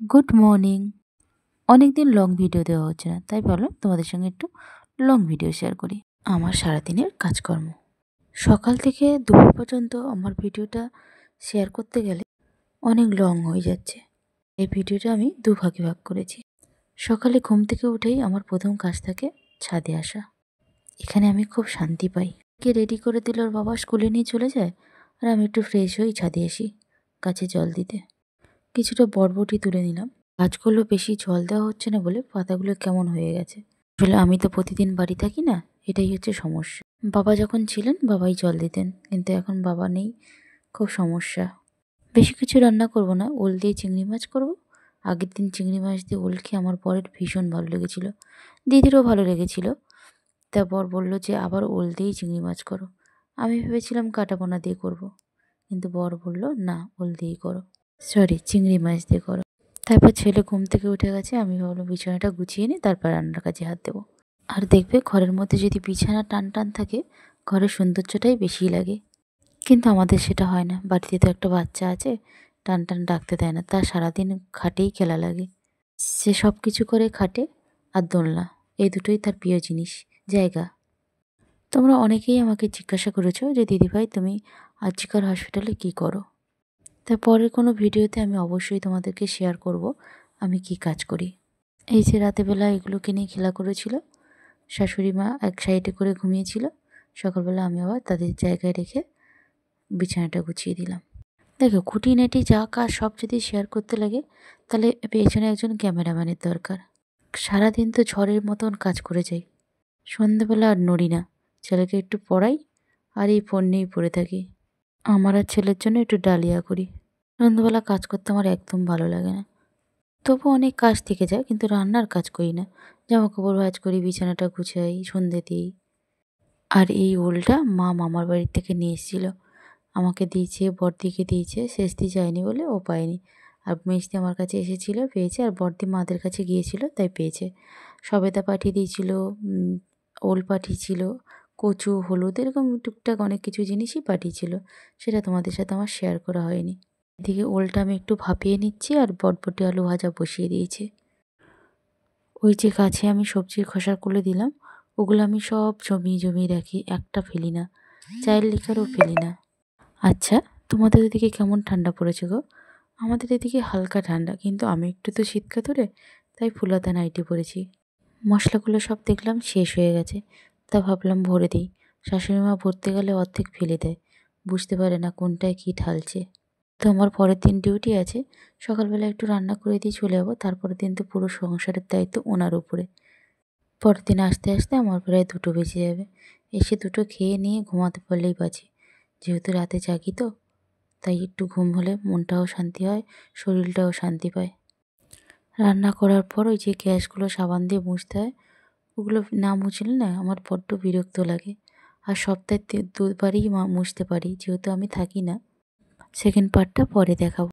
Good morning. অনেকদিন long video দেওয়া হচ্ছে না, তাই ভাবলাম তোমাদের সঙ্গে একটু লং ভিডিও শেয়ার করি। আমার সারাদিনের কাজকর্ম সকাল থেকে দুপুর পর্যন্ত আমার ভিডিওটা শেয়ার করতে গেলে অনেক লং হয়ে যাচ্ছে। এই ভিডিওটা আমি দুভাগে ভাগ করেছি। সকালে ঘুম থেকে উঠেই আমার প্রথম কাজ থাকে ছাদে আসা। এখানে আমি খুব শান্তি পাই। কে রেডি করে দিল, ওর বাবা স্কুলে নিয়ে চলে যায়, আর আমি একটু ফ্রেশ হই ছাদে আসি গাছে জল দিতে। কিছুটা বরবটি তুলে নিলাম। গাছগুলো বেশি জল দেওয়া হচ্ছে না বলে পাতাগুলো কেমন হয়ে গেছে। আসলে আমি তো প্রতিদিন বাড়ি থাকি না, এটাই হচ্ছে সমস্যা। বাবা যখন ছিলেন বাবাই জল দিতেন, কিন্তু এখন বাবা নেই, খুব সমস্যা। বেশি কিছু রান্না করব না, ওল দিয়ে চিংড়ি মাছ করব। আগের দিন চিংড়ি মাছ দিয়ে ওল খেয়ে আমার বরের ভীষণ ভালো লেগেছিল, দিদিরও ভালো লেগেছিল। তা বর বলল যে আবার ওল দিয়েই চিংড়ি মাছ করো। আমি ভেবেছিলাম কাটাপোনা দিয়ে করব, কিন্তু বর বলল না, ওল দিয়েই করো, সরি চিংড়ি মাছ দিয়ে করো। তারপর ছেলে ঘুম থেকে উঠে গেছে, আমি ভাবলাম বিছানাটা গুছিয়ে নিই, তারপর রান্নার কাজে হাত দেবো। আর দেখবে ঘরের মধ্যে যদি বিছানা টান টান থাকে, ঘরের সৌন্দর্যটাই বেশি লাগে। কিন্তু আমাদের সেটা হয় না। বাড়িতে তো একটা বাচ্চা আছে, টান টান ডাকতে দেয় না, তার সারাদিন খাটেই খেলা লাগে। সে সব কিছু করে খাটে আর দোলনা, এই দুটোই তার প্রিয় জিনিস, জায়গা। তোমরা অনেকেই আমাকে জিজ্ঞাসা করেছো যে দিদিভাই তুমি আরজিকর হসপিটালে কী করো। তার পরের কোনো ভিডিওতে আমি অবশ্যই তোমাদেরকে শেয়ার করব আমি কি কাজ করি। এই যে রাতেরবেলা এগুলোকে নিয়ে খেলা করেছিল, শাশুড়ি মা এক সাইডে করে ঘুমিয়েছিল, সকালবেলা আমি আবার তাদের জায়গায় রেখে বিছানাটা গুছিয়ে দিলাম। দেখো খুঁটিনাটি যা কাজ সব যদি শেয়ার করতে লাগে, তাহলে পেছনে একজন ক্যামেরাম্যানের দরকার। সারাদিন তো ঝড়ের মতন কাজ করে যাই, সন্ধ্যাবেলা আর নড়ি না। ছেলেকে একটু পড়াই আর এই ফোন নিয়েই পড়ে থাকি। আমার আর ছেলের জন্য একটু ডালিয়া করি। সন্ধ্যাবেলা কাজ করতে আমার একদম ভালো লাগে না, তবু অনেক কাজ থেকে যায়, কিন্তু রান্নার কাজ করি না। জামাকাপড় ভাঁজ করি, বিছানাটা গুছাই, সন্ধে দিই। আর এই ওলটা মা মামার বাড়ি থেকে নিয়ে এসেছিল, আমাকে দিয়েছে, বড়দিকে দিয়েছে। শেষদি যায়নি বলে ও পায়নি, আর মেজদি আমার কাছে এসেছিল, পেয়েছে। আর বড়দি মাদের কাছে গিয়েছিল, তাই পেয়েছে। সবেদা পাঠিয়ে দিয়েছিল, ওল পাঠিয়েছিল, কচু, হলুদ, এরকম টুকটাক অনেক কিছু জিনিসই পাঠিয়েছিল। সেটা তোমাদের সাথে আমার শেয়ার করা হয়নি। এদিকে ওলটা আমি একটু ভাপিয়ে নিচ্ছি, আর বটবটি আলু ভাজা বসিয়ে দিয়েছি। ওই যে গাছে আমি সবজির খোসাগুলো দিলাম, ওগুলো আমি সব জমিয়ে জমিয়ে রাখি, একটা ফেলি না, চায়ের লিকারও ফেলি না। আচ্ছা, তোমাদের এদিকে কেমন ঠান্ডা পড়েছে গো? আমাদের এদিকে হালকা ঠান্ডা, কিন্তু আমি একটু তো শীতকাতুরে, তাই ফুলাতা নাইটি পরেছি। মশলাগুলো সব দেখলাম শেষ হয়ে গেছে, তা ভাবলাম ভরে দিই। শাশুড়ি মা ভরতে গেলে অর্ধেক ফেলে দেয়, বুঝতে পারে না কোনটায় কী ঢালছে। তো আমার পরের দিন ডিউটি আছে, সকালবেলা একটু রান্না করে দিয়ে চলে যাবো, তারপরের দিন তো পুরো সংসারের দায়িত্ব ওনার উপরে। পরের দিন আসতে আসতে আমার প্রায় 2টো বেজে যাবে। এসে 2টো খেয়ে নিয়ে ঘুমাতে পারলেই বাঁচি, যেহেতু রাতে জাগি তো, তাই একটু ঘুম হলে মনটাও শান্তি হয়, শরীরটাও শান্তি পায়। রান্না করার পর ওই যে গ্যাসগুলো সাবান দিয়ে মুছতে হয়, ওগুলো না মুছলে না আমার বড্ড বিরক্ত লাগে। আর সপ্তাহে 2বারই মুছতে পারি, যেহেতু আমি থাকি না। সেকেন্ড পার্টটা পরে দেখাবো।